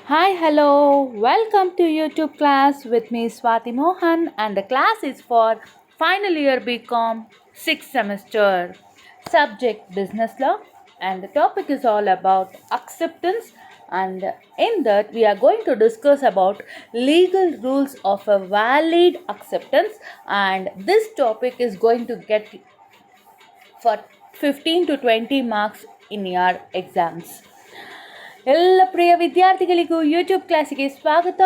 Hi, hello. Welcome to YouTube class with me Swati Mohan, and the class is for final year BCom 6th semester. Subject business law, and the topic is all about acceptance, and in that we are going to discuss about legal rules of a valid acceptance, and this topic is going to get for 15 to 20 marks in your exams. ಎಲ್ಲ ಪ್ರಿಯ ವಿದ್ಯಾರ್ಥಿಗಳಿಗೂ YouTube ಕ್ಲಾಸಿಗೆ ಸ್ವಾಗತ.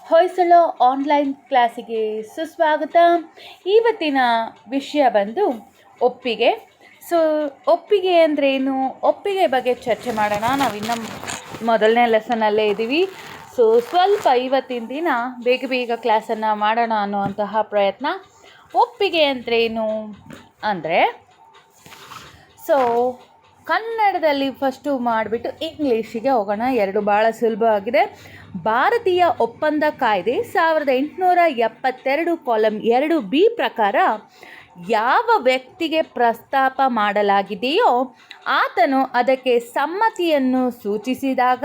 Hoysala online ಕ್ಲಾಸಿಗೆ ಸುಸ್ವಾಗತ. ಇವತ್ತಿನ ವಿಷಯ ಬಂದು ಒಪ್ಪಿಗೆ. ಒಪ್ಪಿಗೆ ಅಂದರೆ ಏನು, ಒಪ್ಪಿಗೆ ಬಗ್ಗೆ ಚರ್ಚೆ ಮಾಡೋಣ. ನಾವಿನ್ನು ಮೊದಲನೇ ಲೆಸನಲ್ಲೇ ಇದ್ದೀವಿ. ಸ್ವಲ್ಪ ಇವತ್ತಿನ ದಿನ ಬೇಗ ಕ್ಲಾಸನ್ನು ಮಾಡೋಣ ಅನ್ನುವಂತಹ ಪ್ರಯತ್ನ. ಒಪ್ಪಿಗೆ ಅಂದ್ರೇನು ಅಂದರೆ ಕನ್ನಡದಲ್ಲಿ ಫಸ್ಟು ಮಾಡಿಬಿಟ್ಟು ಇಂಗ್ಲೀಷಿಗೆ ಹೋಗೋಣ. ಎರಡು ಭಾಳ ಸುಲಭವಾಗಿದೆ. ಭಾರತೀಯ ಒಪ್ಪಂದ ಕಾಯ್ದೆ 1872 ಕಾಲಮ್ 2B ಪ್ರಕಾರ ಯಾವ ವ್ಯಕ್ತಿಗೆ ಪ್ರಸ್ತಾಪ ಮಾಡಲಾಗಿದೆಯೋ ಆತನು ಅದಕ್ಕೆ ಸಮ್ಮತಿಯನ್ನು ಸೂಚಿಸಿದಾಗ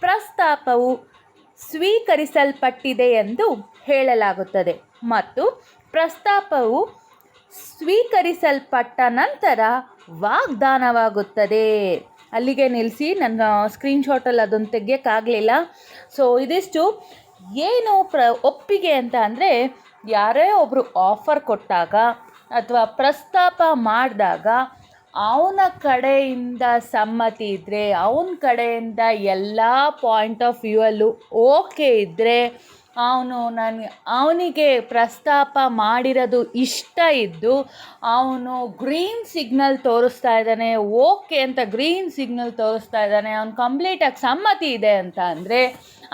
ಪ್ರಸ್ತಾಪವು ಸ್ವೀಕರಿಸಲ್ಪಟ್ಟಿದೆ ಎಂದು ಹೇಳಲಾಗುತ್ತದೆ ಮತ್ತು ಪ್ರಸ್ತಾಪವು ಸ್ವೀಕರಿಸಲ್ಪಟ್ಟ ನಂತರ ವಾಗ್ದಾನವಾಗುತ್ತದೆ. ಅಲ್ಲಿಗೆ ನಿಲ್ಲಿಸಿ, ನನ್ನ ಸ್ಕ್ರೀನ್ಶಾಟಲ್ಲಿ ಅದನ್ನು ತೆಗಿಯೋಕ್ಕಾಗಲಿಲ್ಲ. ಇದಿಷ್ಟು ಏನು ಒಪ್ಪಿಗೆ ಅಂತ ಅಂದರೆ, ಯಾರೇ ಒಬ್ಬರು ಆಫರ್ ಕೊಟ್ಟಾಗ ಅಥವಾ ಪ್ರಸ್ತಾಪ ಮಾಡಿದಾಗ ಅವನ ಕಡೆಯಿಂದ ಸಮ್ಮತಿ ಇದ್ದರೆ, ಅವನ ಕಡೆಯಿಂದ ಎಲ್ಲ ಪಾಯಿಂಟ್ ಆಫ್ ವ್ಯೂಯಲ್ಲೂ ಓಕೆ ಇದ್ದರೆ, ಅವನಿಗೆ ಪ್ರಸ್ತಾಪ ಮಾಡಿರೋದು ಇಷ್ಟ ಇದ್ದು ಅವನು ಗ್ರೀನ್ ಸಿಗ್ನಲ್ ತೋರಿಸ್ತಾ ಇದ್ದಾನೆ, ಓಕೆ ಅಂತ ಗ್ರೀನ್ ಸಿಗ್ನಲ್ ತೋರಿಸ್ತಾ ಇದ್ದಾನೆ, ಅವನು ಕಂಪ್ಲೀಟಾಗಿ ಸಮ್ಮತಿ ಇದೆ ಅಂತ ಅಂದರೆ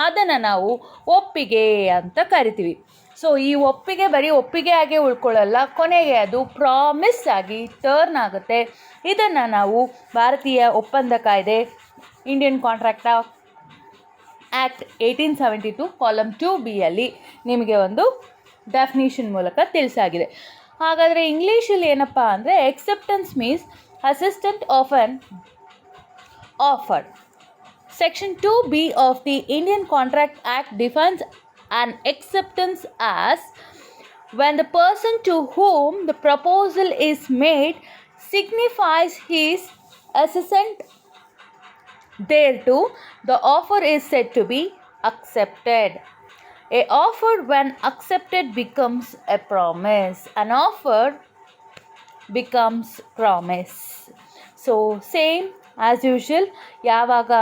ಅದನ್ನು ನಾವು ಒಪ್ಪಿಗೆ ಅಂತ ಕರಿತೀವಿ. ಈ ಒಪ್ಪಿಗೆ ಬರೀ ಒಪ್ಪಿಗೆ ಆಗಿ ಉಳ್ಕೊಳ್ಳಲ್ಲ, ಕೊನೆಗೆ ಅದು ಪ್ರಾಮಿಸ್ ಆಗಿ ಟರ್ನ್ ಆಗುತ್ತೆ. ಇದನ್ನು ನಾವು ಭಾರತೀಯ ಒಪ್ಪಂದ ಕಾಯ್ದೆ Indian contract act 1872 column 2B ನಿಮಗೆ ಒಂದು ಡೆಫಿನಿಷನ್ ಮೂಲಕ ತಿಳಿಸಾಗಿದೆ. ಹಾಗಾದರೆ ಇಂಗ್ಲೀಷಲ್ಲಿ ಏನಪ್ಪ ಅಂದರೆ, acceptance means assistant of an offer. Section 2B of the Indian contract act defines an acceptance as when the person to whom the proposal is made signifies his assent thereto, the offer is said to be accepted. A offer when accepted becomes a promise. An offer becomes promise. Same as usual, ಯಾವಾಗ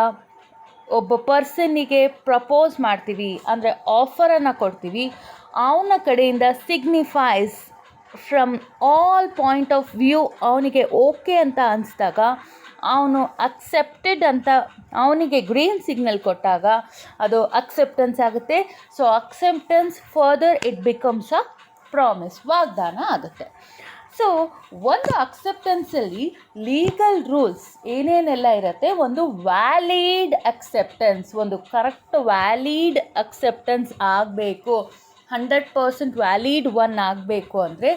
ಒಬ್ಬ ಪರ್ಸನ್ನಿಗೆ propose ಮಾಡ್ತೀವಿ ಅಂದರೆ ಆಫರನ್ನು ಕೊಡ್ತೀವಿ, ಅವನ ಕಡೆಯಿಂದ signifies from all point of view ಅವನಿಗೆ okay ಅಂತ ಅನಿಸಿದಾಗ, ಅವನು ಅಕ್ಸೆಪ್ಟೆಡ್ ಅಂತ ಅವನಿಗೆ ಗ್ರೀನ್ ಸಿಗ್ನಲ್ ಕೊಟ್ಟಾಗ ಅದು ಅಕ್ಸೆಪ್ಟೆನ್ಸ್ ಆಗುತ್ತೆ. Acceptance further it becomes a promise, ವಾಗ್ದಾನ ಆಗುತ್ತೆ. ಒಂದು ಅಕ್ಸೆಪ್ಟೆನ್ಸಲ್ಲಿ ಲೀಗಲ್ ರೂಲ್ಸ್ ಏನೇನೆಲ್ಲ ಇರುತ್ತೆ, ಒಂದು ವ್ಯಾಲಿಡ್ ಅಕ್ಸೆಪ್ಟೆನ್ಸ್, ಒಂದು ಕರೆಕ್ಟ್ ವ್ಯಾಲಿಡ್ ಅಕ್ಸೆಪ್ಟೆನ್ಸ್ ಆಗಬೇಕು, 100% ವ್ಯಾಲಿಡ್ ಒನ್ ಆಗಬೇಕು ಅಂದರೆ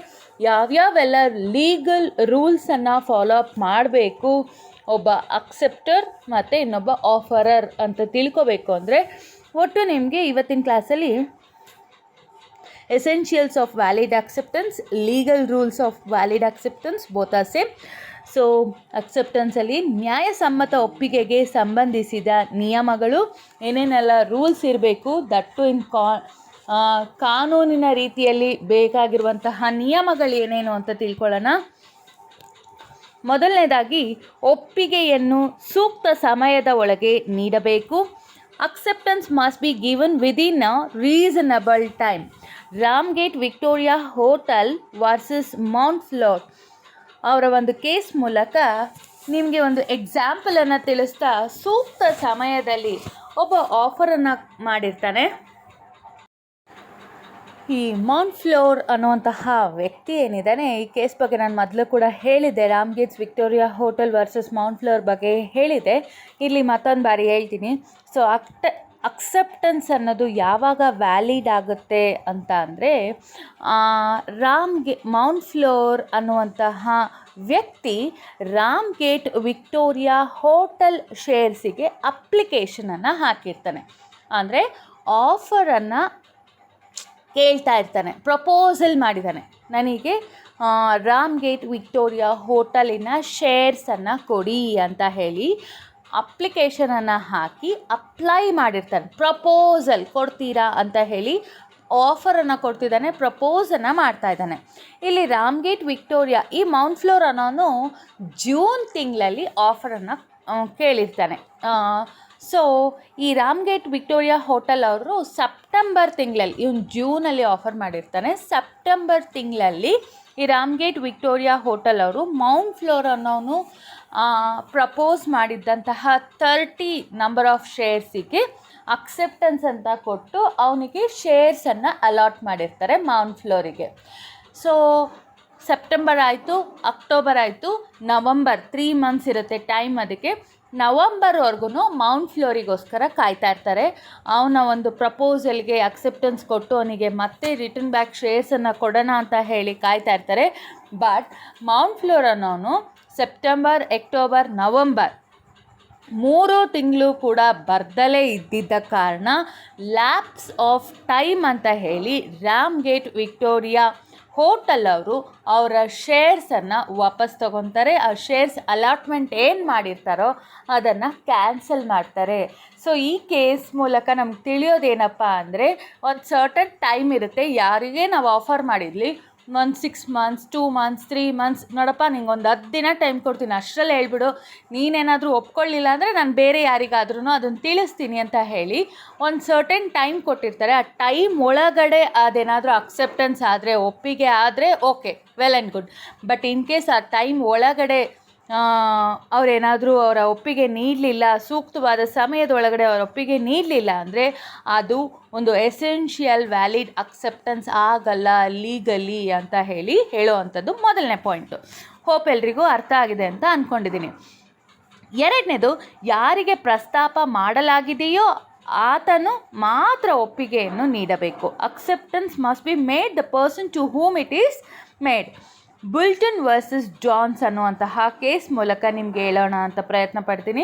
ಯಾವ್ಯಾವೆಲ್ಲ ಲೀಗಲ್ ರೂಲ್ಸನ್ನು ಫಾಲೋ ಅಪ್ ಮಾಡಬೇಕು ಒಬ್ಬ ಅಕ್ಸೆಪ್ಟರ್ ಮತ್ತು ಇನ್ನೊಬ್ಬ ಆಫರರ್ ಅಂತ ತಿಳ್ಕೋಬೇಕು ಅಂದರೆ, ಒಟ್ಟು ನಿಮಗೆ ಇವತ್ತಿನ ಕ್ಲಾಸಲ್ಲಿ essentials of valid acceptance, legal rules of valid acceptance both are same. ಅಕ್ಸೆಪ್ಟೆನ್ಸಲ್ಲಿ ನ್ಯಾಯಸಮ್ಮತ ಒಪ್ಪಿಗೆಗೆ ಸಂಬಂಧಿಸಿದ ನಿಯಮಗಳು, ಏನೇನೆಲ್ಲ ರೂಲ್ಸ್ ಇರಬೇಕು, ದಟ್ಟು ಇನ್ ಕಾನೂನಿನ ರೀತಿಯಲ್ಲಿ ಬೇಕಾಗಿರುವಂತಹ ನಿಯಮಗಳು ಏನೇನು ಅಂತ ತಿಳ್ಕೊಳ್ಳೋಣ. ಮೊದಲನೇದಾಗಿ, ಒಪ್ಪಿಗೆಯನ್ನು ಸೂಕ್ತ ಸಮಯದ ಒಳಗೆ ನೀಡಬೇಕು. Acceptance must be given within a reasonable time. Ramsgate Victoria hotel versus Montefiore ಅವರ ಒಂದು ಕೇಸ್ ಮೂಲಕ ನಿಮಗೆ ಒಂದು ಎಕ್ಸಾಂಪಲನ್ನು ತಿಳಿಸ್ತಾ, ಸೂಕ್ತ ಸಮಯದಲ್ಲಿ ಒಬ್ಬ ಆಫರನ್ನು ಮಾಡಿರ್ತಾನೆ. ಈ ಮೌಂಟ್ ಫ್ಲೋರ್ ಅನ್ನುವಂತಹ ವ್ಯಕ್ತಿ ಏನಿದ್ದಾನೆ, ಈ ಕೇಸ್ ಬಗ್ಗೆ ನಾನು ಮೊದಲು ಕೂಡ ಹೇಳಿದ್ದೆ, Ramsgate Victoria hotel versus Montefiore ಬಗ್ಗೆ ಹೇಳಿದೆ. ಇಲ್ಲಿ ಮತ್ತೊಂದು ಬಾರಿ ಹೇಳ್ತೀನಿ. ಅಕ್ಸೆಪ್ಟೆನ್ಸ್ ಅನ್ನೋದು ಯಾವಾಗ ವ್ಯಾಲಿಡ್ ಆಗುತ್ತೆ ಅಂತ ಅಂದರೆ, ಮೌಂಟ್ ಫ್ಲೋರ್ ಅನ್ನುವಂತಹ ವ್ಯಕ್ತಿ ರಾಮ್ ಗೇಟ್ ವಿಕ್ಟೋರಿಯಾ ಹೋಟೆಲ್ ಶೇರ್ಸಿಗೆ ಅಪ್ಲಿಕೇಶನನ್ನು ಹಾಕಿರ್ತಾನೆ. ಅಂದರೆ ಆಫರನ್ನು ಕೇಳ್ತಾ ಇರ್ತಾನೆ, ಪ್ರಪೋಸಲ್ ಮಾಡಿದ್ದಾನೆ, ನನಗೆ ರಾಮ್ ಗೇಟ್ ವಿಕ್ಟೋರಿಯಾ ಹೋಟೆಲಿನ ಶೇರ್ಸನ್ನು ಕೊಡಿ ಅಂತ ಹೇಳಿ ಅಪ್ಲಿಕೇಶನನ್ನು ಹಾಕಿ ಅಪ್ಲೈ ಮಾಡಿರ್ತಾನೆ. ಪ್ರಪೋಸಲ್ ಕೊಡ್ತೀರಾ ಅಂತ ಹೇಳಿ ಆಫರನ್ನು ಕೊಡ್ತಿದ್ದಾನೆ, ಪ್ರಪೋಸನ್ನು ಮಾಡ್ತಾ ಇದ್ದಾನೆ. ಇಲ್ಲಿ ರಾಮ್ ಗೇಟ್ ವಿಕ್ಟೋರಿಯಾ ಈ ಮೌಂಟ್ ಫ್ಲೋರ್ ಅನ್ನೋನು ಜೂನ್ ತಿಂಗಳಲ್ಲಿ ಆಫರನ್ನು ಕೇಳಿರ್ತಾನೆ. ಸೊ ಈ ರಾಮ್ ಗೇಟ್ ವಿಕ್ಟೋರಿಯಾ ಹೋಟೆಲ್ ಅವರು ಸೆಪ್ಟೆಂಬರ್ ತಿಂಗಳಲ್ಲಿ, ಇವನು ಜೂನಲ್ಲಿ ಆಫರ್ ಮಾಡಿರ್ತಾನೆ, ಸೆಪ್ಟೆಂಬರ್ ತಿಂಗಳಲ್ಲಿ ಈ ರಾಮ್ ಗೇಟ್ ವಿಕ್ಟೋರಿಯಾ ಹೋಟೆಲ್ ಅವರು ಮೌಂಟ್ ಫ್ಲೋರ್ ಅನ್ನೋನು ಪ್ರಪೋಸ್ ಮಾಡಿದ್ದಂತಹ 30 ನಂಬರ್ ಆಫ್ ಶೇರ್ಸಿಗೆ ಅಕ್ಸೆಪ್ಟೆನ್ಸ್ ಅಂತ ಕೊಟ್ಟು ಅವನಿಗೆ ಶೇರ್ಸನ್ನು ಅಲಾಟ್ ಮಾಡಿರ್ತಾರೆ ಮೌಂಟ್ ಫ್ಲೋರಿಗೆ. ಸೊ ಸೆಪ್ಟೆಂಬರ್ ಆಯಿತು, ಅಕ್ಟೋಬರ್ ಆಯಿತು, ನವಂಬರ್ 3 ಮಂತ್ಸ್ ಇರುತ್ತೆ ಟೈಮ್. ಅದಕ್ಕೆ ನವಂಬರ್ವರೆಗೂ ಮೌಂಟ್ ಫ್ಲೋರಿಗೋಸ್ಕರ ಕಾಯ್ತಾ ಇರ್ತಾರೆ. ಅವನ ಒಂದು ಪ್ರಪೋಸಲ್ಗೆ ಅಕ್ಸೆಪ್ಟೆನ್ಸ್ ಕೊಟ್ಟು ಅವನಿಗೆ ಮತ್ತೆ ರಿಟರ್ನ್ ಬ್ಯಾಕ್ ಶೇರ್ಸನ್ನು ಕೊಡೋಣ ಅಂತ ಹೇಳಿ ಕಾಯ್ತಾ ಇರ್ತಾರೆ. ಬಟ್ ಮೌಂಟ್ ಫ್ಲೋರ್ ಅನ್ನೋನು ಸೆಪ್ಟೆಂಬರ್, ಅಕ್ಟೋಬರ್, ನವಂಬರ್ 3 ತಿಂಗಳು ಕೂಡ ಬರ್ದಲೇ ಇದ್ದಿದ್ದ ಕಾರಣ ಲ್ಯಾಪ್ಸ್ ಆಫ್ ಟೈಮ್ ಅಂತ ಹೇಳಿ ರಾಮ್ ಗೇಟ್ ವಿಕ್ಟೋರಿಯಾ ಹೋಟೆಲ್ ಅವರು ಅವರ ಶೇರ್ಸನ್ನು ವಾಪಸ್ ತಗೊತಾರೆ. ಆ ಶೇರ್ಸ್ ಅಲಾಟ್ಮೆಂಟ್ ಏನು ಮಾಡಿರ್ತಾರೋ ಅದನ್ನು ಕ್ಯಾನ್ಸಲ್ ಮಾಡ್ತಾರೆ. ಸೊ ಈ ಕೇಸ್ ಮೂಲಕ ನಮ್ಗೆ ತಿಳಿಯೋದೇನಪ್ಪ ಅಂದರೆ, ಒಂದು ಸರ್ಟನ್ ಟೈಮ್ ಇರುತ್ತೆ, ಯಾರಿಗೆ ನಾವು ಆಫರ್ ಮಾಡಿದ್ಲಿ ಒಂದು 6 ಮಂತ್ಸ್, 2 ಮಂತ್ಸ್, 3 ಮಂತ್ಸ್, ನೋಡಪ್ಪ ನಿಂಗೆ ಒಂದು 10 ದಿನ ಟೈಮ್ ಕೊಡ್ತೀನಿ, ಅಷ್ಟರಲ್ಲಿ ಹೇಳ್ಬಿಡು, ನೀನೇನಾದರೂ ಒಪ್ಕೊಳ್ಳಿಲ್ಲ ಅಂದರೆ ನಾನು ಬೇರೆ ಯಾರಿಗಾದ್ರೂ ಅದನ್ನು ತಿಳಿಸ್ತೀನಿ ಅಂತ ಹೇಳಿ ಒಂದು ಸರ್ಟೆನ್ ಟೈಮ್ ಕೊಟ್ಟಿರ್ತಾರೆ. ಆ ಟೈಮ್ ಒಳಗಡೆ ಅದೇನಾದರೂ ಅಕ್ಸೆಪ್ಟೆನ್ಸ್ ಆದರೆ, ಒಪ್ಪಿಗೆ ಆದರೆ okay, well and good. But in case ಆ ಟೈಮ್ ಒಳಗಡೆ ಅವರೇನಾದರೂ ಅವರ ಒಪ್ಪಿಗೆ ನೀಡಲಿಲ್ಲ, ಸೂಕ್ತವಾದ ಸಮಯದೊಳಗಡೆ ಅವರ ಒಪ್ಪಿಗೆ ನೀಡಲಿಲ್ಲ ಅಂದರೆ ಅದು ಒಂದು ಎಸೆನ್ಷಿಯಲ್ ವ್ಯಾಲಿಡ್ ಅಕ್ಸೆಪ್ಟೆನ್ಸ್ ಆಗಲ್ಲ ಲೀಗಲಿ ಅಂತ ಹೇಳಿ ಹೇಳೋವಂಥದ್ದು ಮೊದಲನೇ ಪಾಯಿಂಟು. ಹೋಪ್ ಎಲ್ರಿಗೂ ಅರ್ಥ ಆಗಿದೆ ಅಂತ ಅಂದ್ಕೊಂಡಿದ್ದೀನಿ. ಎರಡನೇದು, ಯಾರಿಗೆ ಪ್ರಸ್ತಾಪ ಮಾಡಲಾಗಿದೆಯೋ ಆತನು ಮಾತ್ರ ಒಪ್ಪಿಗೆಯನ್ನು ನೀಡಬೇಕು. Acceptance must be made the person to whom it is made. Boulton versus Jones ಅನ್ನುವಂತಹ ಕೇಸ್ ಮೂಲಕ ನಿಮಗೆ ಹೇಳೋಣ ಅಂತ ಪ್ರಯತ್ನ ಪಡ್ತೀನಿ.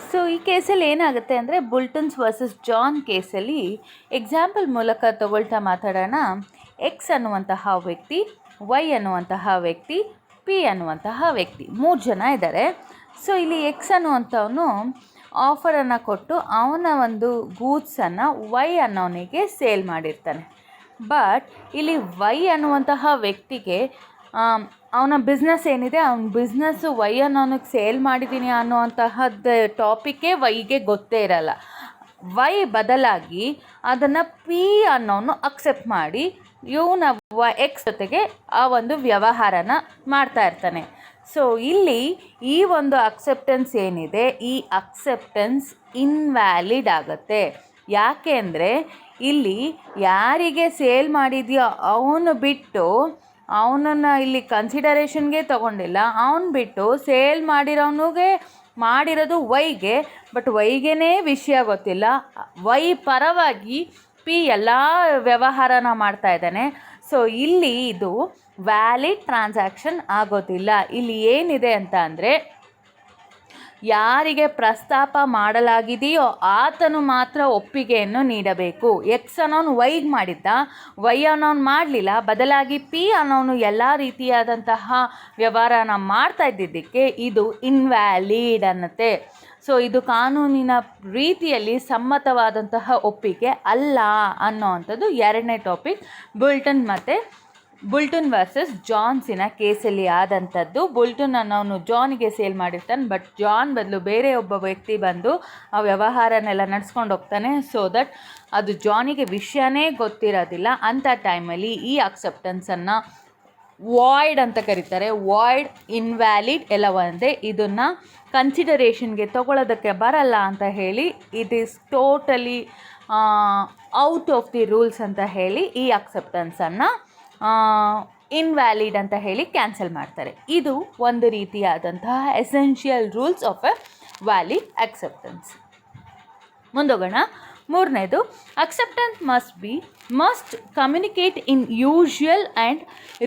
ಸೊ ಈ ಕೇಸಲ್ಲಿ ಏನಾಗುತ್ತೆ ಅಂದರೆ, ಬುಲ್ಟನ್ಸ್ ವರ್ಸಸ್ ಜಾನ್ ಕೇಸಲ್ಲಿ ಎಕ್ಸಾಂಪಲ್ ಮೂಲಕ ತಗೊಳ್ತಾ ಮಾತಾಡೋಣ. ಎಕ್ಸ್ ಅನ್ನುವಂತಹ ವ್ಯಕ್ತಿ, ವೈ ಅನ್ನುವಂತಹ ವ್ಯಕ್ತಿ, ಪಿ ಅನ್ನುವಂತಹ ವ್ಯಕ್ತಿ, 3 ಜನ ಇದ್ದಾರೆ. ಸೊ ಇಲ್ಲಿ ಎಕ್ಸ್ ಅನ್ನುವಂಥವನು ಆಫರನ್ನು ಕೊಟ್ಟು ಅವನ ಒಂದು ಗೂಡ್ಸನ್ನು ವೈ ಅನ್ನೋನಿಗೆ ಸೇಲ್ ಮಾಡಿರ್ತಾನೆ. ಬಟ್ ಇಲ್ಲಿ ವೈ ಅನ್ನುವಂತಹ ವ್ಯಕ್ತಿಗೆ ಅವನ ಬಿಸ್ನೆಸ್ ಏನಿದೆ, ಅವನ ಬಿಸ್ನೆಸ್ಸು ವೈ ಅನ್ನೋನಿಗೆ ಸೇಲ್ ಮಾಡಿದ್ದೀನಿ ಅನ್ನುವಂತಹದ್ದು ಟಾಪಿಕ್ಕೇ ವೈಗೆ ಗೊತ್ತೇ ಇರಲ್ಲ. ವೈ ಬದಲಾಗಿ ಅದನ್ನು ಪಿ ಅನ್ನೋನು ಅಕ್ಸೆಪ್ಟ್ ಮಾಡಿ ಇವನ ಎಕ್ಸ್ ಜೊತೆಗೆ ಆ ಒಂದು ವ್ಯವಹಾರನ ಮಾಡ್ತಾ ಇರ್ತಾನೆ. ಸೊ ಇಲ್ಲಿ ಈ ಒಂದು ಅಕ್ಸೆಪ್ಟೆನ್ಸ್ ಏನಿದೆ, ಈ ಅಕ್ಸೆಪ್ಟೆನ್ಸ್ ಇನ್ವ್ಯಾಲಿಡ್ ಆಗುತ್ತೆ. ಯಾಕೆ ಅಂದರೆ ಇಲ್ಲಿ ಯಾರಿಗೆ ಸೇಲ್ ಮಾಡಿದೆಯೋ ಅವನು ಬಿಟ್ಟು, ಅವನನ್ನು ಇಲ್ಲಿ ಕನ್ಸಿಡರೇಷನ್ಗೆ ತಗೊಂಡಿಲ್ಲ, ಅವನು ಬಿಟ್ಟು ಸೇಲ್ ಮಾಡಿರೋದು ವೈಗೆ, ಬಟ್ ವೈಗೇ ವಿಷಯ ಗೊತ್ತಿಲ್ಲ. ವೈ ಪರವಾಗಿ ಪಿ ಎಲ್ಲ ವ್ಯವಹಾರನ ಮಾಡ್ತಾ ಇದ್ದಾನೆ. ಸೊ ಇಲ್ಲಿ ಇದು ವ್ಯಾಲಿಡ್ ಟ್ರಾನ್ಸಾಕ್ಷನ್ ಆಗೋದಿಲ್ಲ. ಇಲ್ಲಿ ಏನಿದೆ ಅಂತ ಅಂದರೆ, ಯಾರಿಗೆ ಪ್ರಸ್ತಾಪ ಮಾಡಲಾಗಿದೆಯೋ ಆತನು ಮಾತ್ರ ಒಪ್ಪಿಗೆಯನ್ನು ನೀಡಬೇಕು. ಎಕ್ಸ್ ಅನ್ನೋನು ವೈಗೆ ಮಾಡಿದ್ದ, ವೈ ಅನ್ನೋನು ಮಾಡಲಿಲ್ಲ, ಬದಲಾಗಿ ಪಿ ಅನ್ನೋನು ಎಲ್ಲ ರೀತಿಯಾದಂತಹ ವ್ಯವಹಾರನ ಮಾಡ್ತಾ ಇದ್ದಿದ್ದಕ್ಕೆ ಇದು ಇನ್ವ್ಯಾಲಿಡ್ ಅನ್ನತ್ತೆ. ಸೊ ಇದು ಕಾನೂನಿನ ರೀತಿಯಲ್ಲಿ ಸಮ್ಮತವಾದಂತಹ ಒಪ್ಪಿಗೆ ಅಲ್ಲ ಅನ್ನೋವಂಥದ್ದು ಎರಡನೇ ಟಾಪಿಕ್. ಬುಲ್ಟನ್ ವರ್ಸಸ್ ಜಾನ್ಸಿನ ಕೇಸಲ್ಲಿ ಆದಂಥದ್ದು. ಬುಲ್ಟನ್ ಅನ್ನೋನು ಜಾನ್ಗೆ ಸೇಲ್ ಮಾಡಿರ್ತಾನೆ, ಬಟ್ ಜಾನ್ ಬದಲು ಬೇರೆ ಒಬ್ಬ ವ್ಯಕ್ತಿ ಬಂದು ಆ ವ್ಯವಹಾರನೆಲ್ಲ ನಡ್ಸ್ಕೊಂಡು ಹೋಗ್ತಾನೆ. ಸೊ ದಟ್ ಅದು ಜಾನಿಗೆ ವಿಷಯನೇ ಗೊತ್ತಿರೋದಿಲ್ಲ. ಅಂಥ ಟೈಮಲ್ಲಿ ಈ ಅಕ್ಸೆಪ್ಟೆನ್ಸನ್ನು ವಾಯ್ಡ್ ಅಂತ ಕರೀತಾರೆ. ವಾಯ್ಡ್, ಇನ್ವ್ಯಾಲಿಡ್ ಎಲ್ಲ ಒಂದೇ. ಇದನ್ನು ಕನ್ಸಿಡರೇಷನ್ಗೆ ತಗೊಳ್ಳೋದಕ್ಕೆ ಬರಲ್ಲ ಅಂತ ಹೇಳಿ, it is totally out of the rules ಅಂತ ಹೇಳಿ ಈ ಅಕ್ಸೆಪ್ಟೆನ್ಸನ್ನು ಇನ್ವ್ಯಾಲಿಡ್ ಅಂತ ಹೇಳಿ ಕ್ಯಾನ್ಸಲ್ ಮಾಡ್ತಾರೆ. ಇದು ಒಂದು ರೀತಿಯಾದಂತಹ essential rules of a valid acceptance. ಮುಂದೋಗೋಣ. ಮೂರನೇದು acceptance must communicate in usual and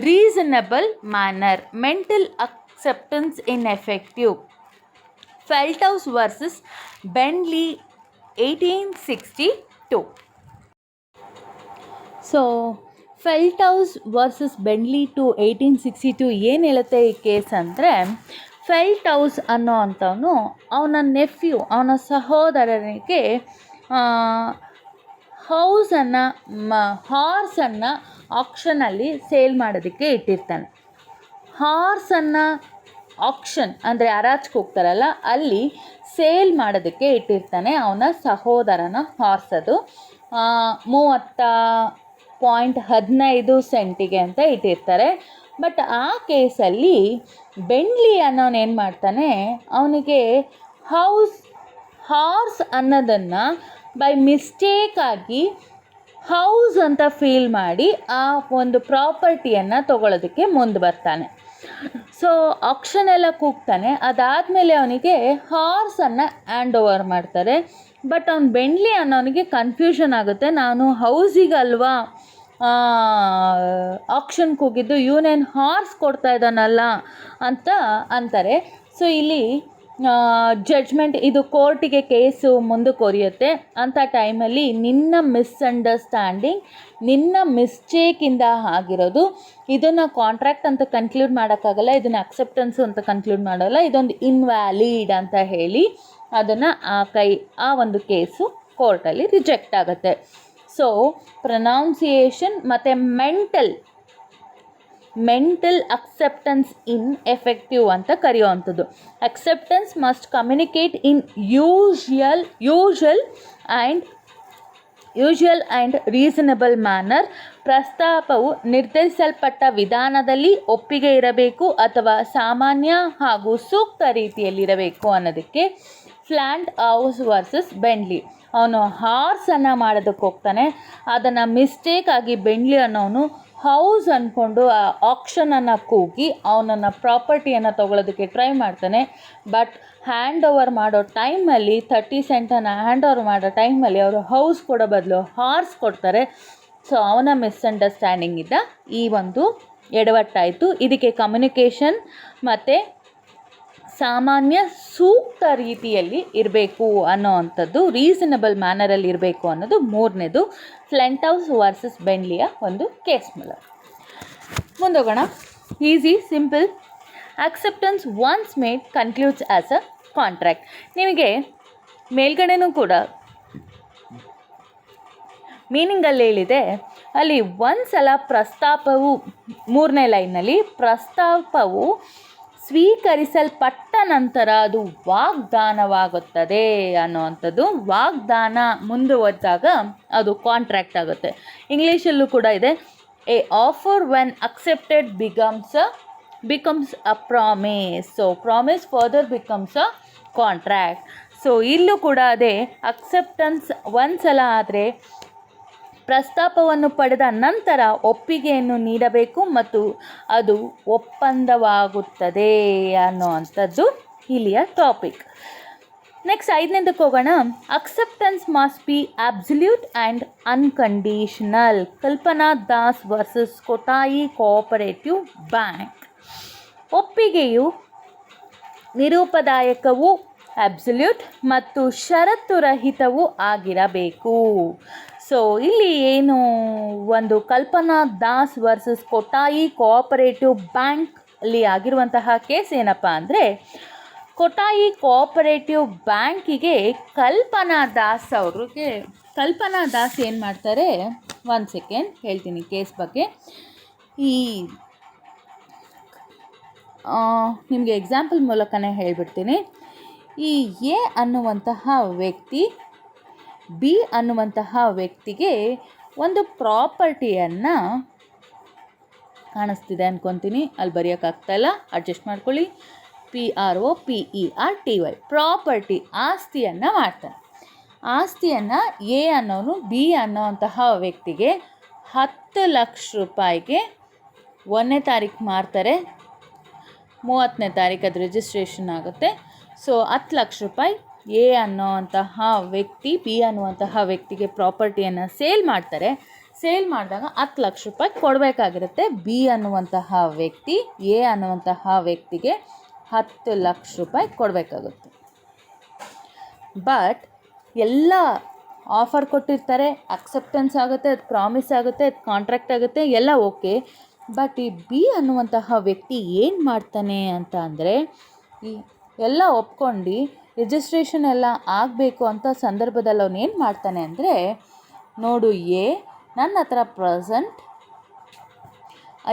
reasonable manner. Mental acceptance in effective. Felthouse versus Bindley 1862. So Felthouse versus Bindley to 1862 ಏನು ಹೇಳುತ್ತೆ ಈ ಕೇಸ್ ಅಂದರೆ, ಫೆಲ್ಟ್ಹೌಸ್ ಅನ್ನೋ ಅಂಥವನು ಅವನ ನೆಫ್ಯೂ, ಅವನ ಸಹೋದರನಿಗೆ ಹಾರ್ಸನ್ನು ಆಕ್ಷನಲ್ಲಿ ಸೇಲ್ ಮಾಡೋದಕ್ಕೆ ಇಟ್ಟಿರ್ತಾನೆ. ಹಾರ್ಸನ್ನು ಆಕ್ಷನ್ ಅಂದರೆ ಹರಾಜ್ಗೆ ಹೋಗ್ತಾರಲ್ಲ, ಅಲ್ಲಿ ಸೇಲ್ ಮಾಡೋದಕ್ಕೆ ಇಟ್ಟಿರ್ತಾನೆ ಅವನ ಸಹೋದರನ ಹಾರ್ಸ್. ಅದು 30.15 ಸೆಂಟಿಗೆ ಅಂತ ಇಟ್ಟಿರ್ತಾರೆ. ಬಟ್ ಆ ಕೇಸಲ್ಲಿ ಬೆಂಡ್ಲಿ ಅನ್ನೋನು ಏನು ಮಾಡ್ತಾನೆ, ಅವನಿಗೆ ಹಾರ್ಸ್ ಅನ್ನೋದನ್ನು ಬೈ ಮಿಸ್ಟೇಕಾಗಿ ಹೌಸ್ ಅಂತ ಫೀಲ್ ಮಾಡಿ ಆ ಒಂದು ಪ್ರಾಪರ್ಟಿಯನ್ನು ತೊಗೊಳೋದಕ್ಕೆ ಮುಂದೆ ಬರ್ತಾನೆ. ಸೊ ಆಕ್ಷನ್ ಎಲ್ಲ ಕೂಗ್ತಾನೆ. ಅದಾದಮೇಲೆ ಅವನಿಗೆ ಹಾರ್ಸನ್ನು ಹ್ಯಾಂಡ್ ಓವರ್ ಮಾಡ್ತಾರೆ. ಬಟ್ ಅವ್ನು ಬೆಂಡ್ಲಿ ಅನ್ನೋನಿಗೆ ಕನ್ಫ್ಯೂಷನ್ ಆಗುತ್ತೆ, ನಾನು ಹೌಸಿಗಲ್ವಾ ಆಕ್ಷನ್ಗೆ ಹೋಗಿದ್ದು, ಇವನೇನು ಹಾರ್ಸ್ ಕೊಡ್ತಾ ಇದ್ದಾನಲ್ಲ ಅಂತ ಅಂತಾರೆ. ಸೊ ಇಲ್ಲಿ ಜಡ್ಜ್ಮೆಂಟ್, ಇದು ಕೋರ್ಟಿಗೆ ಕೇಸು ಮುಂದಕ್ಕೆ ಒರಿಯುತ್ತೆ. ಅಂಥ ಟೈಮಲ್ಲಿ ನಿನ್ನ ಮಿಸ್ಅಂಡರ್ಸ್ಟ್ಯಾಂಡಿಂಗ್, ನಿನ್ನ ಮಿಸ್ಟೇಕಿಂದ ಆಗಿರೋದು, ಇದನ್ನು ಕಾಂಟ್ರಾಕ್ಟ್ ಅಂತ ಕನ್ಕ್ಲೂಡ್ ಮಾಡೋಕ್ಕಾಗಲ್ಲ, ಇದನ್ನು ಅಕ್ಸೆಪ್ಟೆನ್ಸು ಅಂತ ಕನ್ಕ್ಲೂಡ್ ಮಾಡೋಲ್ಲ, ಇದೊಂದು ಇನ್ವ್ಯಾಲಿಡ್ ಅಂತ ಹೇಳಿ ಅದನ್ನು ಆ ಒಂದು ಕೇಸು ಕೋರ್ಟಲ್ಲಿ ರಿಜೆಕ್ಟ್ ಆಗುತ್ತೆ. ಸೊ ಪ್ರೊನೌನ್ಸಿಯೇಷನ್ ಮತ್ತು ಮೆಂಟಲ್ ಅಕ್ಸೆಪ್ಟೆನ್ಸ್ ಇನ್ ಎಫೆಕ್ಟಿವ್ ಅಂತ ಕರೆಯುವಂಥದ್ದು. Acceptance must communicate in usual and reasonable manner. ಪ್ರಸ್ತಾಪವು ನಿರ್ಧರಿಸಲ್ಪಟ್ಟ ವಿಧಾನದಲ್ಲಿ ಒಪ್ಪಿಗೆ ಇರಬೇಕು ಅಥವಾ ಸಾಮಾನ್ಯ ಹಾಗೂ ಸೂಕ್ತ ರೀತಿಯಲ್ಲಿರಬೇಕು ಅನ್ನೋದಕ್ಕೆ. ಫೆಲ್ಟ್ಹೌಸ್ ವರ್ಸಸ್ ಬೆಂಡ್ಲಿ, ಅವನು ಹಾರ್ಸನ್ನು ಮಾಡೋದಕ್ಕೆ ಹೋಗ್ತಾನೆ, ಅದನ್ನು ಮಿಸ್ಟೇಕ್ ಆಗಿ ಬೆಂಡ್ಲಿ ಅನ್ನೋನು ಹೌಸ್ ಅಂದ್ಕೊಂಡು ಆ ಆಕ್ಷನನ್ನು ಕೂಗಿ ಅವನನ್ನು ಪ್ರಾಪರ್ಟಿಯನ್ನು ತೊಗೊಳೋದಕ್ಕೆ ಟ್ರೈ ಮಾಡ್ತಾನೆ. ಬಟ್ ಹ್ಯಾಂಡ್ ಓವರ್ ಮಾಡೋ ಟೈಮಲ್ಲಿ 30 ಸೆಂಟನ್ನು ಹ್ಯಾಂಡ್ ಓವರ್ ಮಾಡೋ ಟೈಮಲ್ಲಿ ಅವರು ಹೌಸ್ ಕೊಡೋ ಬದಲು ಹಾರ್ಸ್ ಕೊಡ್ತಾರೆ. ಸೊ ಅವನ ಮಿಸ್ಅಂಡರ್ಸ್ಟ್ಯಾಂಡಿಂಗಿಂದ ಈ ಒಂದು ಎಡವಟ್ಟಾಯಿತು. ಇದಕ್ಕೆ ಕಮ್ಯುನಿಕೇಷನ್ ಮತ್ತು ಸಾಮಾನ್ಯ ಸೂಕ್ತ ರೀತಿಯಲ್ಲಿ ಇರಬೇಕು ಅನ್ನೋ ಅಂಥದ್ದು, ರೀಸನಬಲ್ ಮ್ಯಾನರಲ್ಲಿ ಇರಬೇಕು ಅನ್ನೋದು ಮೂರನೇದು ಫೆಲ್ಟ್ಹೌಸ್ ವರ್ಸಸ್ ಬೆಂಡ್ಲಿಯ ಒಂದು ಕೇಸ್ ಮೂಲಕ. ಮುಂದೋಗೋಣ. Easy, simple. Acceptance once made concludes as a contract. ನಿಮಗೆ ಮೇಲ್ಗಡೆನೂ ಕೂಡ ಮೀನಿಂಗಲ್ಲಿ ಹೇಳಿದೆ, ಅಲ್ಲಿ ಒಂದು ಸಲ ಪ್ರಸ್ತಾಪವು, ಮೂರನೇ ಲೈನಲ್ಲಿ ಪ್ರಸ್ತಾಪವು ಸ್ವೀಕರಿಸಲ್ಪಟ್ಟ ನಂತರ ಅದು ವಾಗ್ದಾನವಾಗುತ್ತದೆ ಅನ್ನೋವಂಥದ್ದು. ವಾಗ್ದಾನ ಮುಂದುವರೆದಾಗ ಅದು ಕಾಂಟ್ರಾಕ್ಟ್ ಆಗುತ್ತೆ. ಇಂಗ್ಲೀಷಲ್ಲೂ ಕೂಡ ಇದೆ, A offer when accepted becomes a promise. So promise further becomes a contract. So ಇಲ್ಲೂ ಕೂಡ ಅದೇ, ಅಕ್ಸೆಪ್ಟೆನ್ಸ್ ಒಂದು ಸಲ ಆದರೆ ಪ್ರಸ್ತಾಪವನ್ನು ಪಡೆದ ನಂತರ ಒಪ್ಪಿಗೆಯನ್ನು ನೀಡಬೇಕು ಮತ್ತು ಅದು ಒಪ್ಪಂದವಾಗುತ್ತದೆ ಅನ್ನೋ ಅಂಥದ್ದು ಇಲ್ಲಿಯ ಟಾಪಿಕ್. ನೆಕ್ಸ್ಟ್ 5ನೇದಕ್ಕೆ ಹೋಗೋಣ. Acceptance must be absolute and unconditional. Kalpana Das versus Kottayi cooperative bank. ಒಪ್ಪಿಗೆಯು ನಿರುಪದಾಯಕವೂ ಅಬ್ಸಲ್ಯೂಟ್ ಮತ್ತು ಷರತ್ತುರಹಿತವೂ ಆಗಿರಬೇಕು. ಸೊ ಇಲ್ಲಿ ಏನು ಒಂದು Kalpana Das versus Kottayi cooperative bank ಅಲ್ಲಿ ಆಗಿರುವಂತಹ ಕೇಸ್ ಏನಪ್ಪ ಅಂದರೆ, ಕೊಟಾಯಿ ಕೋಆಪರೇಟಿವ್ ಬ್ಯಾಂಕಿಗೆ ಕಲ್ಪನಾ ದಾಸ್ ಏನು ಮಾಡ್ತಾರೆ, ಒಂದು ಸೆಕೆಂಡ್ ಹೇಳ್ತೀನಿ ಕೇಸ್ ಬಗ್ಗೆ. ಈ ನಿಮಗೆ ಎಕ್ಸಾಂಪಲ್ ಮೂಲಕನೇ ಹೇಳ್ಬಿಡ್ತೀನಿ. ಈ ಎ ಅನ್ನುವಂತಹ ವ್ಯಕ್ತಿ ಬಿ ಅನ್ನುವಂತಹ ವ್ಯಕ್ತಿಗೆ ಒಂದು ಪ್ರಾಪರ್ಟಿಯನ್ನು, ಕಾಣಿಸ್ತಿದೆ ಅಂದ್ಕೊತೀನಿ, ಅಲ್ಲಿ ಬರೆಯೋಕ್ಕಾಗ್ತಾಯಿಲ್ಲ, ಅಡ್ಜಸ್ಟ್ ಮಾಡ್ಕೊಳ್ಳಿ, PROPERTY ಪ್ರಾಪರ್ಟಿ ಆಸ್ತಿಯನ್ನು ಮಾಡ್ತಾನೆ. ಆಸ್ತಿಯನ್ನು ಎ ಅನ್ನೋನು ಬಿ ಅನ್ನೋವಂತಹ ವ್ಯಕ್ತಿಗೆ 10 ಲಕ್ಷ ರೂಪಾಯಿಗೆ 1ನೇ ತಾರೀಕು ಮಾರ್ತಾರೆ. 30ನೇ ತಾರೀಕು ಅದು ರಿಜಿಸ್ಟ್ರೇಷನ್ ಆಗುತ್ತೆ. ಸೊ 10 ಲಕ್ಷ ರೂಪಾಯಿ ಎ ಅನ್ನೋವಂತಹ ವ್ಯಕ್ತಿ ಬಿ ಅನ್ನುವಂತಹ ವ್ಯಕ್ತಿಗೆ ಪ್ರಾಪರ್ಟಿಯನ್ನು ಸೇಲ್ ಮಾಡ್ತಾರೆ. ಸೇಲ್ ಮಾಡಿದಾಗ 10 ಲಕ್ಷ ರೂಪಾಯಿ ಕೊಡಬೇಕಾಗಿರುತ್ತೆ. ಬಿ ಅನ್ನುವಂತಹ ವ್ಯಕ್ತಿ ಎ ಅನ್ನುವಂತಹ ವ್ಯಕ್ತಿಗೆ 10 ಲಕ್ಷ ರೂಪಾಯಿ ಕೊಡಬೇಕಾಗುತ್ತೆ. ಬಟ್ ಎಲ್ಲ ಆಫರ್ ಕೊಟ್ಟಿರ್ತಾರೆ, ಅಕ್ಸೆಪ್ಟೆನ್ಸ್ ಆಗುತ್ತೆ, ಅದು ಪ್ರಾಮಿಸ್ ಆಗುತ್ತೆ, ಅದು ಕಾಂಟ್ರಾಕ್ಟ್ ಆಗುತ್ತೆ, ಎಲ್ಲ ಓಕೆ. ಬಟ್ ಈ ಬಿ ಅನ್ನುವಂತಹ ವ್ಯಕ್ತಿ ಏನು ಮಾಡ್ತಾನೆ ಅಂತ ಅಂದರೆ, ಈ ಎಲ್ಲ ಒಪ್ಕೊಂಡು ರಿಜಿಸ್ಟ್ರೇಷನ್ ಎಲ್ಲ ಆಗಬೇಕು ಅಂತ ಸಂದರ್ಭದಲ್ಲಿ ಅವನು ಏನು ಮಾಡ್ತಾನೆ ಅಂದರೆ, ನೋಡು ಎ, ನನ್ನ ಹತ್ರ ಪ್ರೆಸೆಂಟ್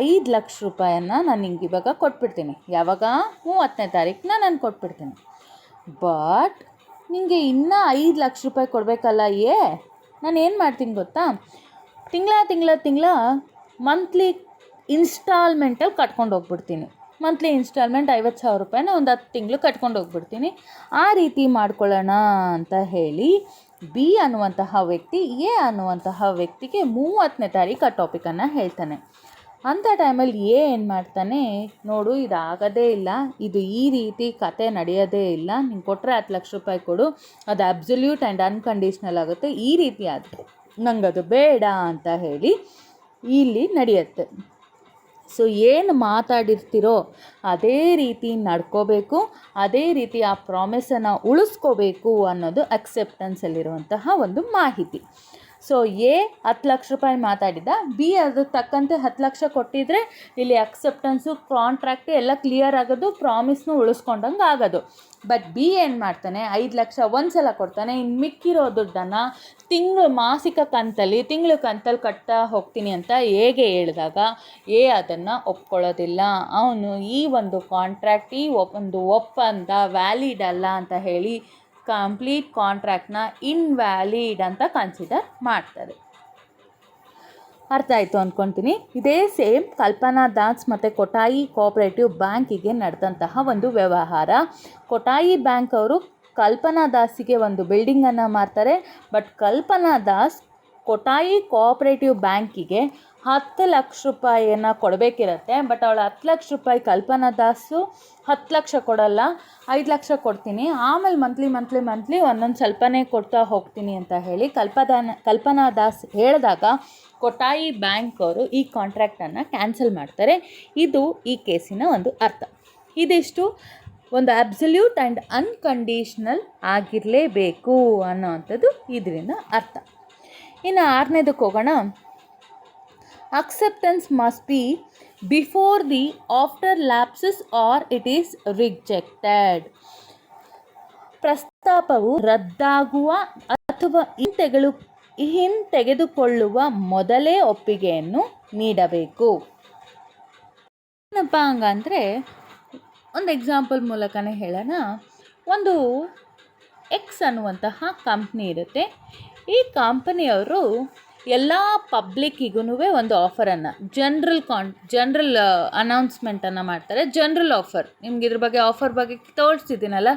5 ಲಕ್ಷ ರೂಪಾಯನ್ನು ನಾನು ನಿಂಗೆ ಇವಾಗ ಕೊಟ್ಬಿಡ್ತೀನಿ. ಯಾವಾಗ? 30ನೇ ತಾರೀಕು ನಾನು ಕೊಟ್ಬಿಡ್ತೀನಿ. ಬಟ್ ನಿಮಗೆ ಇನ್ನೂ 5 ಲಕ್ಷ ರೂಪಾಯಿ ಕೊಡಬೇಕಲ್ಲ ನಾನು ಏನು ಮಾಡ್ತೀನಿ ಗೊತ್ತಾ, ತಿಂಗಳ ಮಂತ್ಲಿ ಇನ್ಸ್ಟಾಲ್ಮೆಂಟಲ್ಲಿ ಕಟ್ಕೊಂಡು ಹೋಗ್ಬಿಡ್ತೀನಿ. ಮಂತ್ಲಿ ಇನ್ಸ್ಟಾಲ್ಮೆಂಟ್ 50,000 ರೂಪಾಯಿನ ಒಂದು 10 ತಿಂಗಳು ಕಟ್ಕೊಂಡು ಹೋಗ್ಬಿಡ್ತೀನಿ. ಆ ರೀತಿ ಮಾಡ್ಕೊಳ್ಳೋಣ ಅಂತ ಹೇಳಿ ಬಿ ಅನ್ನುವಂತಹ ವ್ಯಕ್ತಿ ಎ ಅನ್ನುವಂತಹ ವ್ಯಕ್ತಿಗೆ 30ನೇ ತಾರೀಕು ಆ ಟಾಪಿಕನ್ನು ಹೇಳ್ತಾನೆ. ಅಂಥ ಟೈಮಲ್ಲಿ ಏನು ಮಾಡ್ತಾನೆ, ನೋಡು ಇದಾಗದೇ ಇಲ್ಲ, ಇದು ಈ ರೀತಿ ಕತೆ ನಡೆಯೋದೇ ಇಲ್ಲ, ನಿಂಗೆ ಕೊಟ್ಟರೆ 10 ಲಕ್ಷ ರೂಪಾಯಿ ಕೊಡು, ಅದು ಅಬ್ಸಲ್ಯೂಟ್ ಆ್ಯಂಡ್ ಅನ್ಕಂಡೀಷ್ನಲ್ ಆಗುತ್ತೆ, ಈ ರೀತಿ ಆದರೆ ನಂಗದು ಬೇಡ ಅಂತ ಹೇಳಿ ಇಲ್ಲಿ ನಡೆಯುತ್ತೆ. ಸೊ ಏನು ಮಾತಾಡಿರ್ತೀರೋ ಅದೇ ರೀತಿ ನಡ್ಕೋಬೇಕು, ಅದೇ ರೀತಿ ಆ ಪ್ರಾಮಿಸನ್ನು ಉಳಿಸ್ಕೋಬೇಕು ಅನ್ನೋದು ಅಕ್ಸೆಪ್ಟೆನ್ಸಲ್ಲಿರುವಂತಹ ಒಂದು ಮಾಹಿತಿ. ಸೊ ಎ 10 ಲಕ್ಷ ರೂಪಾಯಿ ಮಾತಾಡಿದ, ಬಿ ಅದು ತಕ್ಕಂತೆ 10 ಲಕ್ಷ ಕೊಟ್ಟಿದ್ರೆ ಇಲ್ಲಿ ಅಕ್ಸೆಪ್ಟೆನ್ಸು ಕಾಂಟ್ರಾಕ್ಟು ಎಲ್ಲ ಕ್ಲಿಯರ್ ಆಗೋದು, ಪ್ರಾಮಿಸ್ನು ಉಳಿಸ್ಕೊಂಡಂಗೆ ಆಗೋದು. ಬಟ್ ಬಿ ಏನು ಮಾಡ್ತಾನೆ, 5 ಲಕ್ಷ ಒಂದು ಸಲ ಕೊಡ್ತಾನೆ, ಇನ್ನು ಮಿಕ್ಕಿರೋ ದುಡ್ಡನ್ನು ಮಾಸಿಕ ತಿಂಗಳು ಕಂತಲ್ಲಿ ಕಟ್ತಾ ಹೋಗ್ತೀನಿ ಅಂತ ಹೇಗೆ ಹೇಳಿದಾಗ ಎ ಅದನ್ನು ಒಪ್ಕೊಳ್ಳೋದಿಲ್ಲ. ಅವನು ಈ ಒಂದು ಕಾಂಟ್ರಾಕ್ಟ್, ಈ ಒಂದು ಒಪ್ಪಂದ ವ್ಯಾಲಿಡ್ ಅಲ್ಲ ಅಂತ ಹೇಳಿ ಕಂಪ್ಲೀಟ್ ಕಾಂಟ್ರಾಕ್ಟ್ನ ಇನ್ವ್ಯಾಲಿಡ್ ಅಂತ ಕನ್ಸಿಡರ್ ಮಾಡ್ತಾರೆ. ಅರ್ಥ ಆಯಿತು ಅಂದ್ಕೊತೀನಿ. ಇದೇ ಸೇಮ್ ಕಲ್ಪನಾ ದಾಸ್ ಮತ್ತು ಕೊಟಾಯಿ ಕೋಆಪರೇಟಿವ್ ಬ್ಯಾಂಕಿಗೆ ನಡೆದಂತಹ ಒಂದು ವ್ಯವಹಾರ. ಕೊಟಾಯಿ ಬ್ಯಾಂಕ್ ಅವರು ಕಲ್ಪನಾ ದಾಸಿಗೆ ಒಂದು ಬಿಲ್ಡಿಂಗನ್ನು ಮಾರ್ತಾರೆ. ಬಟ್ ಕಲ್ಪನಾ ದಾಸ್ ಕೊಟಾಯಿ ಕೋಆಪರೇಟಿವ್ ಬ್ಯಾಂಕಿಗೆ 10 ಲಕ್ಷ ರೂಪಾಯಿಯನ್ನು ಕೊಡಬೇಕಿರುತ್ತೆ. ಬಟ್ ಅವಳು 10 ಲಕ್ಷ ರೂಪಾಯಿ ಕಲ್ಪನಾ ದಾಸು 10 ಲಕ್ಷ ಕೊಡಲ್ಲ, 5 ಲಕ್ಷ ಕೊಡ್ತೀನಿ, ಆಮೇಲೆ ಮಂತ್ಲಿ ಒಂದೊಂದು ಸ್ವಲ್ಪನೇ ಕೊಡ್ತಾ ಹೋಗ್ತೀನಿ ಅಂತ ಹೇಳಿ ಕಲ್ಪನಾ ದಾಸ್ ಹೇಳಿದಾಗ ಕೊಟಾಯಿ ಬ್ಯಾಂಕ್ ಅವರು ಈ ಕಾಂಟ್ರಾಕ್ಟನ್ನು ಕ್ಯಾನ್ಸಲ್ ಮಾಡ್ತಾರೆ. ಇದು ಈ ಕೇಸಿನ ಒಂದು ಅರ್ಥ. ಇದಿಷ್ಟು ಒಂದು ಅಬ್ಸಲ್ಯೂಟ್ ಆ್ಯಂಡ್ ಅನ್ಕಂಡೀಷ್ನಲ್ ಆಗಿರಲೇಬೇಕು ಅನ್ನೋವಂಥದ್ದು ಇದರಿಂದ ಅರ್ಥ. ಇನ್ನು 6ನೇದಕ್ಕೆ ಹೋಗೋಣ. Acceptance must be before the after lapses or it is rejected. ಪ್ರಸ್ತಾಪವು ರದ್ದಾಗುವ ಅಥವಾ ಹಿಂತೆಗೆದುಕೊಳ್ಳುವ ಮೊದಲೇ ಒಪ್ಪಿಗೆಯನ್ನು ನೀಡಬೇಕು. ಏನಪ್ಪ ಹಂಗಂದರೆ, ಒಂದು ಎಕ್ಸಾಂಪಲ್ ಮೂಲಕನೇ ಹೇಳೋಣ. ಒಂದು ಎಕ್ಸ್ ಅನ್ನುವಂತಹ ಕಂಪ್ನಿ ಇರುತ್ತೆ. ಈ ಕಂಪನಿಯವರು ಎಲ್ಲ ಪಬ್ಲಿಕ್ಕಿಗೂ ಒಂದು ಆಫರನ್ನು ಜನರಲ್ ಅನೌನ್ಸ್ಮೆಂಟನ್ನು ಮಾಡ್ತಾರೆ. ಜನರಲ್ ಆಫರ್, ನಿಮ್ಗೆ ಇದ್ರ ಬಗ್ಗೆ ಆಫರ್ ಬಗ್ಗೆ ತೋರಿಸ್ತಿದ್ದೀನಲ್ಲ,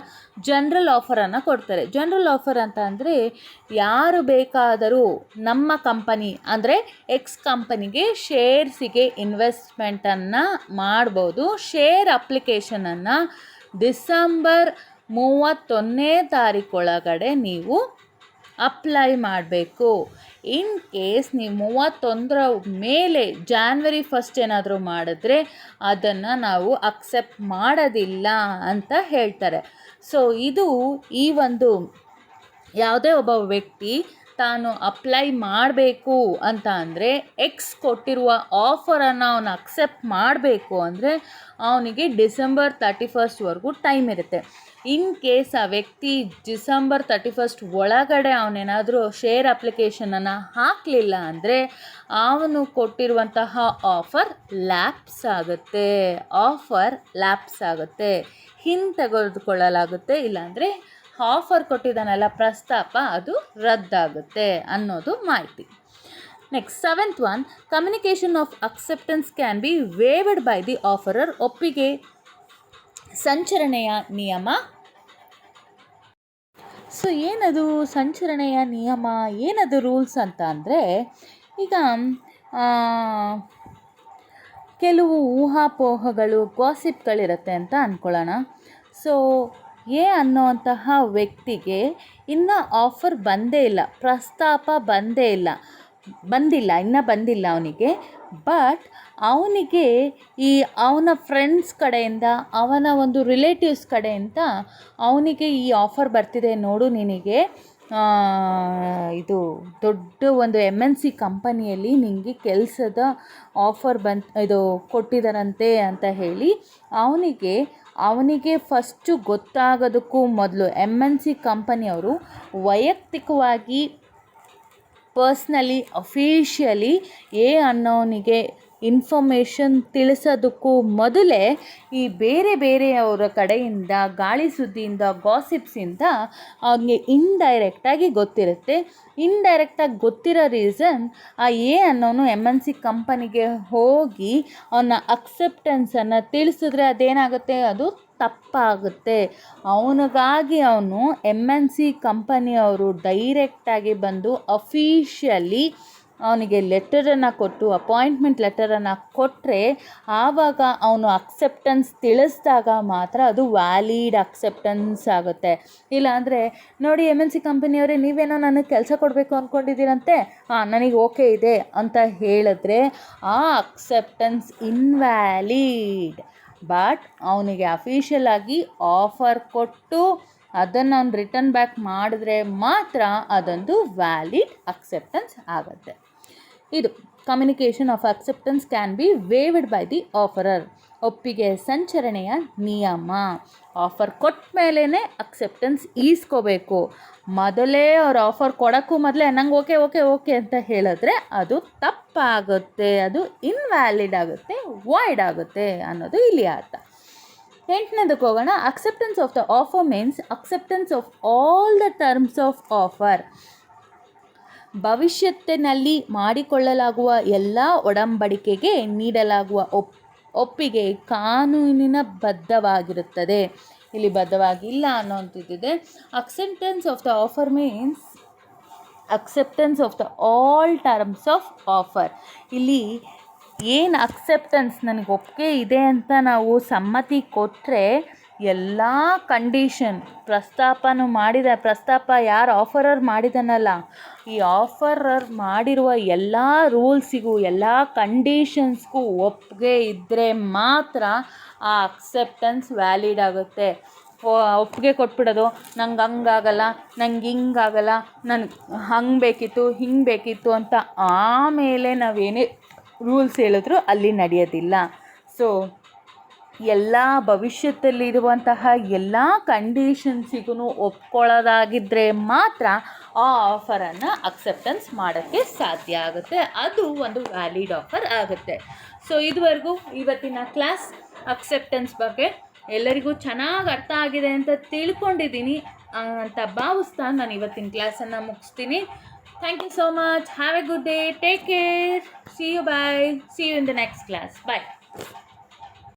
ಜನರಲ್ ಆಫರನ್ನು ಕೊಡ್ತಾರೆ. ಜನರಲ್ ಆಫರ್ ಅಂತ ಅಂದರೆ ಯಾರು ಬೇಕಾದರೂ ನಮ್ಮ ಕಂಪನಿ ಅಂದರೆ ಎಕ್ಸ್ ಕಂಪನಿಗೆ ಶೇರ್ಸಿಗೆ ಇನ್ವೆಸ್ಟ್ಮೆಂಟನ್ನು ಮಾಡ್ಬೋದು. ಶೇರ್ ಅಪ್ಲಿಕೇಶನನ್ನು ಡಿಸೆಂಬರ್ 31ನೇ ತಾರೀಕೊಳಗಡೆ ನೀವು ಅಪ್ಲೈ ಮಾಡಬೇಕು. ಇನ್ ಕೇಸ್ ನೀವು 31ರ ಮೇಲೆ ಜಾನ್ವರಿ 1 ಏನಾದರೂ ಮಾಡಿದ್ರೆ ಅದನ್ನು ನಾವು ಅಕ್ಸೆಪ್ಟ್ ಮಾಡೋದಿಲ್ಲ ಅಂತ ಹೇಳ್ತಾರೆ. ಸೊ ಇದು ಈ ಒಂದು ಯಾವುದೇ ಒಬ್ಬ ವ್ಯಕ್ತಿ ತಾನು ಅಪ್ಲೈ ಮಾಡಬೇಕು ಅಂತ ಅಂದರೆ ಎಕ್ಸ್ ಕೊಟ್ಟಿರುವ ಆಫರನ್ನು ಅವನು ಅಕ್ಸೆಪ್ಟ್ ಮಾಡಬೇಕು ಅಂದರೆ ಅವನಿಗೆ ಡಿಸೆಂಬರ್ 31ವರೆಗೂ ಟೈಮ್ ಇರುತ್ತೆ. ಇನ್ ಕೇಸ್ ಆ ವ್ಯಕ್ತಿ ಡಿಸೆಂಬರ್ 31 ಒಳಗಡೆ ಅವನೇನಾದರೂ ಶೇರ್ ಅಪ್ಲಿಕೇಶನನ್ನು ಹಾಕಲಿಲ್ಲ ಅಂದರೆ ಅವನು ಕೊಟ್ಟಿರುವಂತಹ ಆಫರ್ ಲ್ಯಾಪ್ಸ್ ಆಗುತ್ತೆ, ಹಿಂತೆಗೆದುಕೊಳ್ಳಲಾಗುತ್ತೆ. ಇಲ್ಲಾಂದರೆ ಆಫರ್ ಕೊಟ್ಟಿದ್ದಾನಲ್ಲ ಪ್ರಸ್ತಾಪ, ಅದು ರದ್ದಾಗುತ್ತೆ ಅನ್ನೋದು ಮಾಹಿತಿ. Next 7th one, communication of acceptance can be waived by the offerer. ಒಪ್ಪಿಗೆ ಸಂಚರಣೆಯ ನಿಯಮ. ಸೊ ಏನದು ಸಂಚರಣೆಯ ನಿಯಮ, ಏನದು ರೂಲ್ಸ್ ಅಂತ ಅಂದರೆ, ಈಗ ಕೆಲವು ಊಹಾಪೋಹಗಳು ಗಾಸಿಪ್ಗಳಿರುತ್ತೆ ಅಂತ ಅಂದ್ಕೊಳ್ಳೋಣ. ಸೊ ಎ ಅನ್ನೋಂತಹ ವ್ಯಕ್ತಿಗೆ ಇನ್ನೂ ಆಫರ್ ಬಂದೇ ಇಲ್ಲ, ಪ್ರಸ್ತಾಪ ಇನ್ನೂ ಬಂದಿಲ್ಲ ಅವನಿಗೆ. ಬಟ್ ಅವನಿಗೆ ಅವನ ಫ್ರೆಂಡ್ಸ್ ಕಡೆಯಿಂದ, ಅವನ ಒಂದು ರಿಲೇಟಿವ್ಸ್ ಕಡೆಯಿಂದ ಅವನಿಗೆ ಈ ಆಫರ್ ಬರ್ತಿದೆ ನೋಡು ನಿನಗೆ, ಇದು ದೊಡ್ಡ ಒಂದು MNC ಕಂಪನಿಯಲ್ಲಿ ನಿನಗೆ ಕೆಲಸದ ಆಫರ್ ಇದು ಕೊಟ್ಟಿದ್ದಾರಂತೆ ಅಂತ ಹೇಳಿ ಅವನಿಗೆ ಫಸ್ಟು ಗೊತ್ತಾಗೋದಕ್ಕೂ ಮೊದಲು MNC ಕಂಪನಿಯವರು ವೈಯಕ್ತಿಕವಾಗಿ ಪರ್ಸ್ನಲಿ ಅಫಿಷಿಯಲಿ ಅನ್ನೋನಿಗೆ ಇನ್ಫಾರ್ಮೇಷನ್ ತಿಳಿಸೋದಕ್ಕೂ ಮೊದಲೇ ಈ ಬೇರೆಯವರ ಕಡೆಯಿಂದ ಗಾಳಿ ಸುದ್ದಿಯಿಂದ, ಗಾಸಿಪ್ಸಿಂದ ಅವನಿಗೆ ಇಂಡೈರೆಕ್ಟಾಗಿ ಗೊತ್ತಿರುತ್ತೆ. ಇಂಡೈರೆಕ್ಟಾಗಿ ಗೊತ್ತಿರೋ ರೀಸನ್ ಅನ್ನೋನು MNC ಕಂಪನಿಗೆ ಹೋಗಿ ಅವನ ಅಕ್ಸೆಪ್ಟೆನ್ಸನ್ನು ತಿಳಿಸಿದ್ರೆ ಅದೇನಾಗುತ್ತೆ, ಅದು ತಪ್ಪಾಗುತ್ತೆ. ಅವನಿಗಾಗಿ ಅವನು MNC ಕಂಪನಿಯವರು ಡೈರೆಕ್ಟಾಗಿ ಬಂದು ಅಫಿಷಿಯಲಿ ಅವನಿಗೆ ಲೆಟರನ್ನು ಕೊಟ್ಟು, ಅಪಾಯಿಂಟ್ಮೆಂಟ್ ಲೆಟರನ್ನು ಕೊಟ್ಟರೆ ಆವಾಗ ಅವನು ಅಕ್ಸೆಪ್ಟೆನ್ಸ್ ತಿಳಿಸಿದಾಗ ಮಾತ್ರ ಅದು ವ್ಯಾಲಿಡ್ ಅಕ್ಸೆಪ್ಟೆನ್ಸ್ ಆಗುತ್ತೆ. ಇಲ್ಲಾಂದರೆ ನೋಡಿ MNC ಕಂಪನಿಯವರೇ, ನೀವೇನೋ ನನಗೆ ಕೆಲಸ ಕೊಡಬೇಕು ಅಂದ್ಕೊಂಡಿದ್ದೀರಂತೆ, ನನಗೆ ಓಕೆ ಇದೆ ಅಂತ ಹೇಳಿದ್ರೆ ಆ ಅಕ್ಸೆಪ್ಟೆನ್ಸ್ ಇನ್ವ್ಯಾಲಿಡ್. ಬಟ್ ಅವನಿಗೆ ಅಫಿಷಿಯಲ್ ಆಗಿ ಆಫರ್ ಕೊಟ್ಟು ಅದನ್ನು ಅವ್ನು ರಿಟರ್ನ್ ಬ್ಯಾಕ್ ಮಾಡಿದ್ರೆ ಮಾತ್ರ ಅದೊಂದು ವ್ಯಾಲಿಡ್ ಅಕ್ಸೆಪ್ಟೆನ್ಸ್ ಆಗುತ್ತೆ. ಇದು communication of acceptance can be waived by the offerer. ಒಪ್ಪಿಗೆ ಸಂಚರಣೆಯ ನಿಯಮ. ಆಫರ್ ಕೊಟ್ಟ ಮೇಲೇ ಅಕ್ಸೆಪ್ಟೆನ್ಸ್ ಈಸ್ಕೋಬೇಕು. ಮೊದಲೇ ಅವ್ರು ಆಫರ್ ಕೊಡೋಕ್ಕೂ ಮೊದಲೇ ನಂಗೆ ಓಕೆ ಓಕೆ ಓಕೆ ಅಂತ ಹೇಳಿದ್ರೆ ಅದು ತಪ್ಪಾಗುತ್ತೆ, ಅದು ಇನ್ವ್ಯಾಲಿಡ್ ಆಗುತ್ತೆ, ವಾಯ್ಡ್ ಆಗುತ್ತೆ ಅನ್ನೋದು ಇಲ್ಲಿ ಅರ್ಥ. 8ನೇದಕ್ಕೆ ಹೋಗೋಣ. Acceptance of the offer means acceptance of all the terms of offer. ಭವಿಷ್ಯತ್ತಿನಲ್ಲಿ ಮಾಡಿಕೊಳ್ಳಲಾಗುವ ಎಲ್ಲ ಒಡಂಬಡಿಕೆಗೆ ನೀಡಲಾಗುವ ಒಪ್ಪಿಗೆ ಕಾನೂನಿನ ಬದ್ಧವಾಗಿರುತ್ತದೆ. ಇಲ್ಲಿ ಬದ್ಧವಾಗಿಲ್ಲ ಅನ್ನೋಂಥದ್ದಿದೆ. Acceptance of the offer means acceptance of the all terms of offer. ಇಲ್ಲಿ ಏನು ಅಕ್ಸೆಪ್ಟೆನ್ಸ್, ನನಗೆ ಒಪ್ಪಿಗೆ ಇದೆ ಅಂತ ನಾವು ಸಮ್ಮತಿ ಕೊಟ್ಟರೆ ಎಲ್ಲ ಕಂಡೀಷನ್, ಪ್ರಸ್ತಾಪ ಯಾರು ಆಫರರ್ ಮಾಡಿದಾನಲ್ಲ, ಈ ಆಫರರ್ ಮಾಡಿರುವ ಎಲ್ಲ ರೂಲ್ಸಿಗೂ ಎಲ್ಲ ಕಂಡೀಷನ್ಸ್ಗೂ ಒಪ್ಪಿಗೆ ಇದ್ದರೆ ಮಾತ್ರ ಆ ಅಕ್ಸೆಪ್ಟೆನ್ಸ್ ವ್ಯಾಲಿಡ್ ಆಗುತ್ತೆ. ಒಪ್ಪಿಗೆ ಕೊಟ್ಬಿಡೋದು, ನಂಗೆ ಹಂಗಾಗಲ್ಲ, ನಂಗೆ ಹಿಂಗಾಗಲ್ಲ, ನನಗೆ ಹಂಗೆ ಬೇಕಿತ್ತು ಹಿಂಗೆ ಬೇಕಿತ್ತು ಅಂತ ಆಮೇಲೆ ನಾವೇನೇ ರೂಲ್ಸ್ ಹೇಳಿದ್ರು ಅಲ್ಲಿ ನಡೆಯೋದಿಲ್ಲ. ಸೊ ಎಲ್ಲ ಭವಿಷ್ಯದಲ್ಲಿರುವಂತಹ ಎಲ್ಲ ಕಂಡೀಷನ್ಸಿಗೂ ಒಪ್ಕೊಳ್ಳೋದಾಗಿದ್ದರೆ ಮಾತ್ರ ಆ ಆಫರನ್ನು ಅಕ್ಸೆಪ್ಟೆನ್ಸ್ ಮಾಡೋಕ್ಕೆ ಸಾಧ್ಯ ಆಗುತ್ತೆ, ಅದು ಒಂದು ವ್ಯಾಲಿಡ್ ಆಫರ್ ಆಗುತ್ತೆ. ಸೊ ಇದುವರೆಗೂ ಇವತ್ತಿನ ಕ್ಲಾಸ್ ಅಕ್ಸೆಪ್ಟೆನ್ಸ್ ಬಗ್ಗೆ ಎಲ್ಲರಿಗೂ ಚೆನ್ನಾಗಿ ಅರ್ಥ ಆಗಿದೆ ಅಂತ ತಿಳ್ಕೊಂಡಿದ್ದೀನಿ ಅಂತ ಭಾವಿಸ್ತಾ ನಾನು ಇವತ್ತಿನ ಕ್ಲಾಸನ್ನು ಮುಗಿಸ್ತೀನಿ. Thank you so much. Have a good day. Take care. See you. Bye. See you in the next class. Bye.